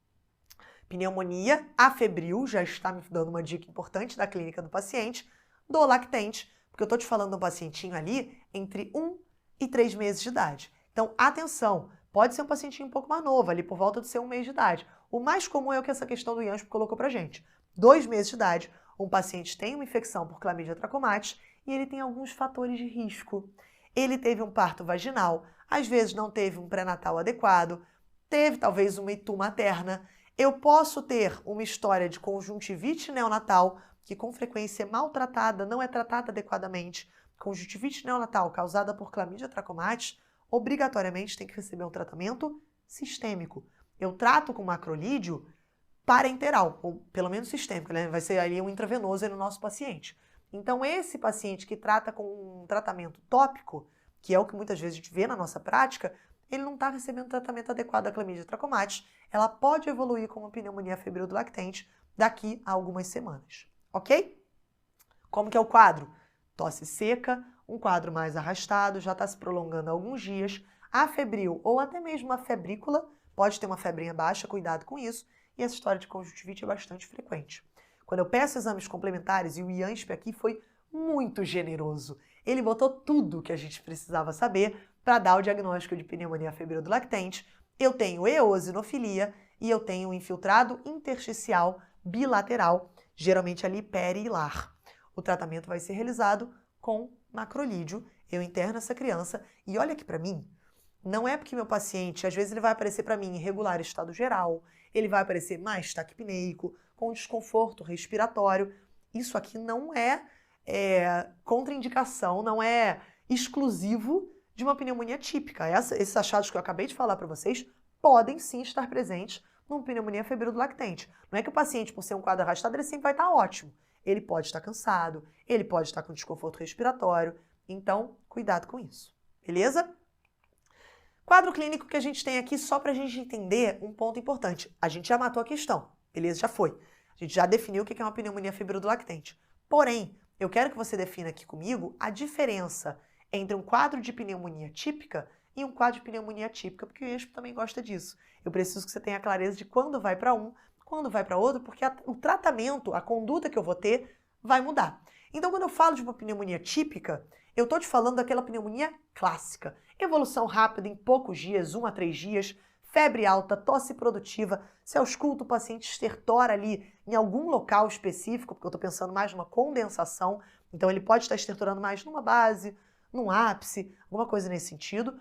S1: Pneumonia afebril já está me dando uma dica importante da clínica do paciente, do lactente, porque eu estou te falando de um pacientinho ali entre 1 e 3 meses de idade. Então, atenção, pode ser um pacientinho um pouco mais novo, ali por volta do seu 1 mês de idade. O mais comum é o que essa questão do Jansp colocou pra gente. 2 meses de idade, um paciente tem uma infecção por Chlamydia trachomatis e ele tem alguns fatores de risco. Ele teve um parto vaginal, às vezes não teve um pré-natal adequado, teve talvez uma itu materna. Eu posso ter uma história de conjuntivite neonatal, que com frequência é maltratada, não é tratada adequadamente. Conjuntivite neonatal causada por Chlamydia trachomatis, obrigatoriamente tem que receber um tratamento sistêmico. Eu trato com macrolídeo parenteral, ou pelo menos sistêmico, né? Vai ser ali um intravenoso no nosso paciente. Então, esse paciente que trata com um tratamento tópico, que é o que muitas vezes a gente vê na nossa prática, ele não está recebendo tratamento adequado da Chlamydia trachomatis, ela pode evoluir com uma pneumonia febril do lactente daqui a algumas semanas, ok? Como que é o quadro? Tosse seca, um quadro mais arrastado, já está se prolongando há alguns dias, afebril ou até mesmo a febrícula, pode ter uma febrinha baixa, cuidado com isso, e essa história de conjuntivite é bastante frequente. Quando eu peço exames complementares, e o Jansp aqui foi muito generoso, ele botou tudo que a gente precisava saber para dar o diagnóstico de pneumonia febril do lactente. Eu tenho eosinofilia e eu tenho um infiltrado intersticial bilateral, geralmente ali perihilar. O tratamento vai ser realizado com macrolídeo. Eu interno essa criança e olha aqui para mim, não é porque meu paciente, às vezes ele vai aparecer para mim em irregular estado geral, ele vai aparecer mais taquipneico, com desconforto respiratório. Isso aqui não é contraindicação, não é exclusivo de uma pneumonia típica. Esses achados que eu acabei de falar para vocês podem sim estar presentes numa pneumonia febril do lactente. Não é que o paciente, por ser um quadro arrastado, ele sempre vai estar ótimo. Ele pode estar cansado, ele pode estar com desconforto respiratório. Então, cuidado com isso. Beleza? Quadro clínico que a gente tem aqui só para a gente entender um ponto importante. A gente já matou a questão, beleza? Já foi. A gente já definiu o que é uma pneumonia febril do lactente. Porém, eu quero que você defina aqui comigo a diferença entre um quadro de pneumonia típica e um quadro de pneumonia atípica, porque o Jansp também gosta disso. Eu preciso que você tenha clareza de quando vai para um, quando vai para outro, porque o tratamento, a conduta que eu vou ter, vai mudar. Então, quando eu falo de uma pneumonia típica, eu estou te falando daquela pneumonia clássica. Evolução rápida em poucos dias, 1 a 3 dias, febre alta, tosse produtiva. Se eu escuto o paciente estertora ali em algum local específico, porque eu estou pensando mais numa condensação, então ele pode estar estertorando mais numa base, num ápice, alguma coisa nesse sentido.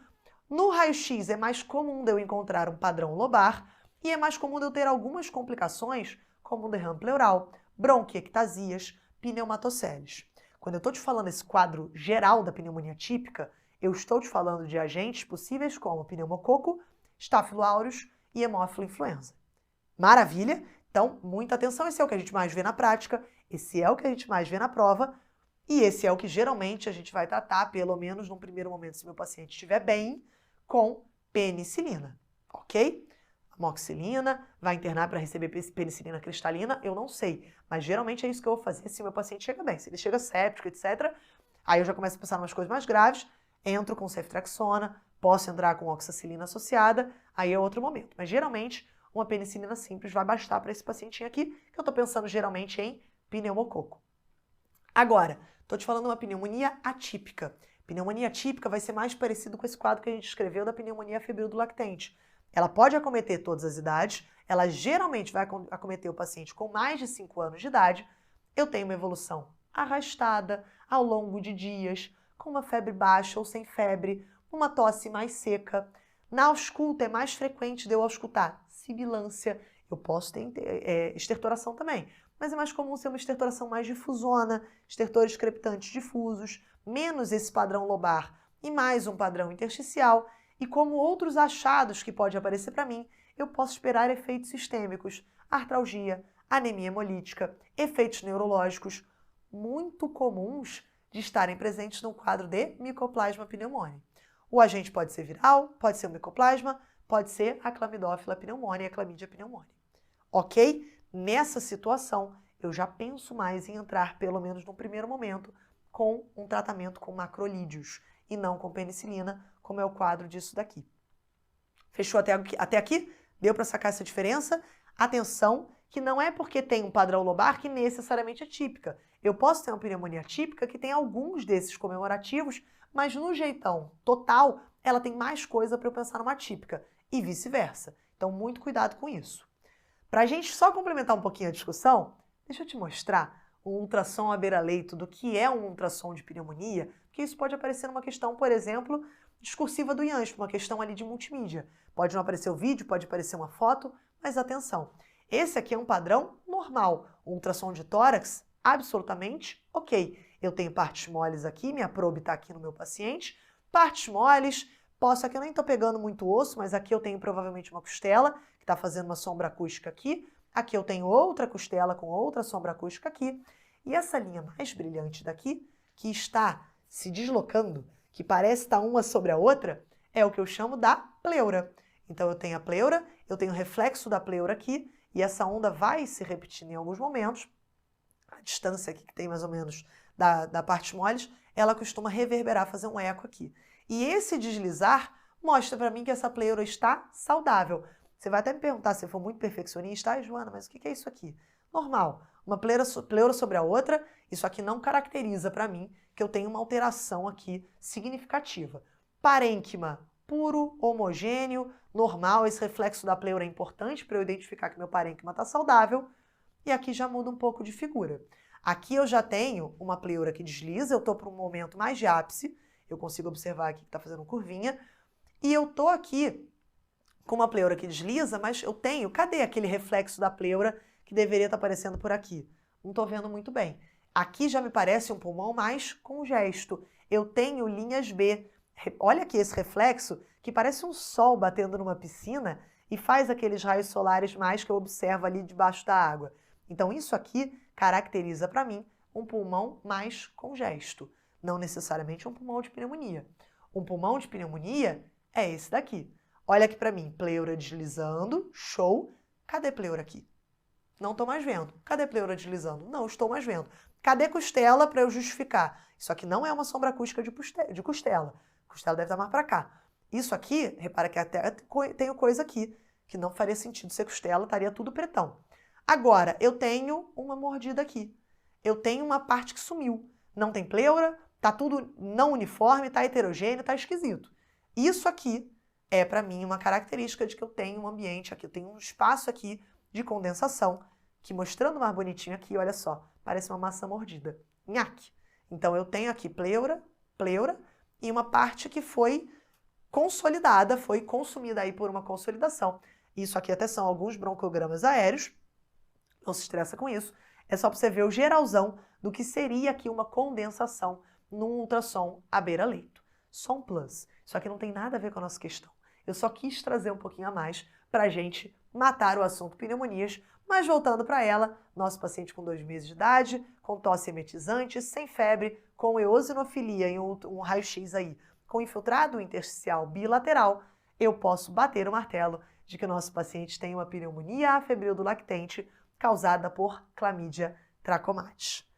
S1: No raio-x é mais comum de eu encontrar um padrão lobar e é mais comum de eu ter algumas complicações, como um derrame pleural, bronquiectasias, pneumatoceles. Quando eu estou te falando esse quadro geral da pneumonia típica, eu estou te falando de agentes possíveis como pneumococo, Staphylo aureus e hemófilo influenza. Maravilha? Então, muita atenção, esse é o que a gente mais vê na prática, esse é o que a gente mais vê na prova, e esse é o que geralmente a gente vai tratar, pelo menos num primeiro momento, se meu paciente estiver bem, com penicilina, ok? Amoxicilina, vai internar para receber penicilina cristalina, eu não sei, mas geralmente é isso que eu vou fazer se o meu paciente chega bem. Se ele chega séptico, etc., aí eu já começo a pensar em umas coisas mais graves, entro com ceftriaxona, posso entrar com oxacilina associada, aí é outro momento. Mas geralmente uma penicilina simples vai bastar para esse pacientinho aqui, que eu estou pensando geralmente em pneumococo. Agora, estou te falando uma pneumonia atípica. Pneumonia atípica vai ser mais parecido com esse quadro que a gente escreveu da pneumonia febril do lactente. Ela pode acometer todas as idades, ela geralmente vai acometer o paciente com mais de 5 anos de idade. Eu tenho uma evolução arrastada ao longo de dias, com uma febre baixa ou sem febre, uma tosse mais seca. Na ausculta é mais frequente de eu auscultar sibilância, eu posso ter estertoração também, mas é mais comum ser uma estertoração mais difusona, estertores crepitantes difusos, menos esse padrão lobar e mais um padrão intersticial. E como outros achados que pode aparecer para mim, eu posso esperar efeitos sistêmicos, artralgia, anemia hemolítica, efeitos neurológicos muito comuns de estarem presentes no quadro de Mycoplasma pneumoniae. O agente pode ser viral, pode ser o Mycoplasma, pode ser a Chlamydophila pneumoniae e a Chlamydia pneumoniae. Ok? Nessa situação, eu já penso mais em entrar, pelo menos no primeiro momento, com um tratamento com macrolídeos e não com penicilina, como é o quadro disso daqui. Fechou até aqui? Deu para sacar essa diferença? Atenção, que não é porque tem um padrão lobar que necessariamente é típica. Eu posso ter uma pneumonia típica que tem alguns desses comemorativos, mas no jeitão total, ela tem mais coisa para eu pensar numa típica e vice-versa. Então, muito cuidado com isso. Para a gente só complementar um pouquinho a discussão, deixa eu te mostrar um ultrassom à beira-leito do que é um ultrassom de pneumonia, porque isso pode aparecer numa questão, por exemplo, discursiva do IANSP, uma questão ali de multimídia. Pode não aparecer o vídeo, pode aparecer uma foto, mas atenção. Esse aqui é um padrão normal. O ultrassom de tórax, absolutamente ok. Eu tenho partes moles aqui, minha probe está aqui no meu paciente. Partes moles, aqui eu nem estou pegando muito osso, mas aqui eu tenho provavelmente uma costela, que está fazendo uma sombra acústica aqui. Aqui eu tenho outra costela com outra sombra acústica aqui. E essa linha mais brilhante daqui, que está se deslocando, que parece estar uma sobre a outra, é o que eu chamo da pleura. Então eu tenho a pleura, eu tenho o reflexo da pleura aqui, e essa onda vai se repetindo em alguns momentos. A distância aqui que tem mais ou menos da parte moles, ela costuma reverberar, fazer um eco aqui. E esse deslizar mostra para mim que essa pleura está saudável. Você vai até me perguntar, se for muito perfeccionista, Joana, mas o que é isso aqui? Normal, uma pleura sobre a outra, isso aqui não caracteriza para mim que eu tenho uma alteração aqui significativa. Parênquima puro, homogêneo, normal, esse reflexo da pleura é importante para eu identificar que meu parênquima está saudável, e aqui já muda um pouco de figura. Aqui eu já tenho uma pleura que desliza, eu estou para um momento mais de ápice, eu consigo observar aqui que está fazendo curvinha, e eu estou aqui com uma pleura que desliza, mas eu tenho, cadê aquele reflexo da pleura que deveria estar aparecendo por aqui? Não estou vendo muito bem. Aqui já me parece um pulmão mais congesto. Eu tenho linhas B. Olha aqui esse reflexo que parece um sol batendo numa piscina e faz aqueles raios solares mais que eu observo ali debaixo da água. Então isso aqui caracteriza para mim um pulmão mais congesto, não necessariamente um pulmão de pneumonia. Um pulmão de pneumonia é esse daqui. Olha aqui para mim, pleura deslizando, show. Cadê pleura aqui? Não estou mais vendo. Cadê pleura deslizando? Não estou mais vendo. Cadê costela para eu justificar? Isso aqui não é uma sombra acústica de costela. Costela deve estar mais para cá. Isso aqui, repara que até tenho coisa aqui que não faria sentido ser costela, estaria tudo pretão. Agora, eu tenho uma mordida aqui. Eu tenho uma parte que sumiu. Não tem pleura, tá tudo não uniforme, tá heterogêneo, tá esquisito. Isso aqui é para mim uma característica de que eu tenho um ambiente aqui, eu tenho um espaço aqui de condensação, que mostrando mais bonitinho aqui, olha só, parece uma maçã mordida. Nhaque. Então eu tenho aqui pleura, e uma parte que foi consolidada, foi consumida aí por uma consolidação. Isso aqui até são alguns broncogramas aéreos, não se estressa com isso. É só para você ver o geralzão do que seria aqui uma condensação num ultrassom à beira-leito. Só um plus. Isso aqui não tem nada a ver com a nossa questão. Eu só quis trazer um pouquinho a mais para a gente matar o assunto pneumonias, mas voltando para ela, nosso paciente com 2 meses de idade, com tosse emetizante, sem febre, com eosinofilia em um raio-x aí, com infiltrado intersticial bilateral, eu posso bater o martelo de que o nosso paciente tem uma pneumonia afebril do lactente causada por Chlamydia trachomatis.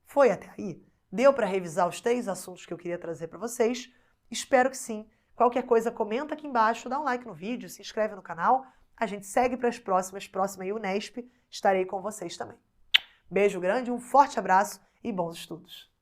S1: Foi até aí? Deu para revisar os 3 assuntos que eu queria trazer para vocês? Espero que sim. Qualquer coisa, comenta aqui embaixo, dá um like no vídeo, se inscreve no canal. A gente segue para as próximas. Próxima aí, Unesp. Estarei com vocês também. Beijo grande, um forte abraço e bons estudos!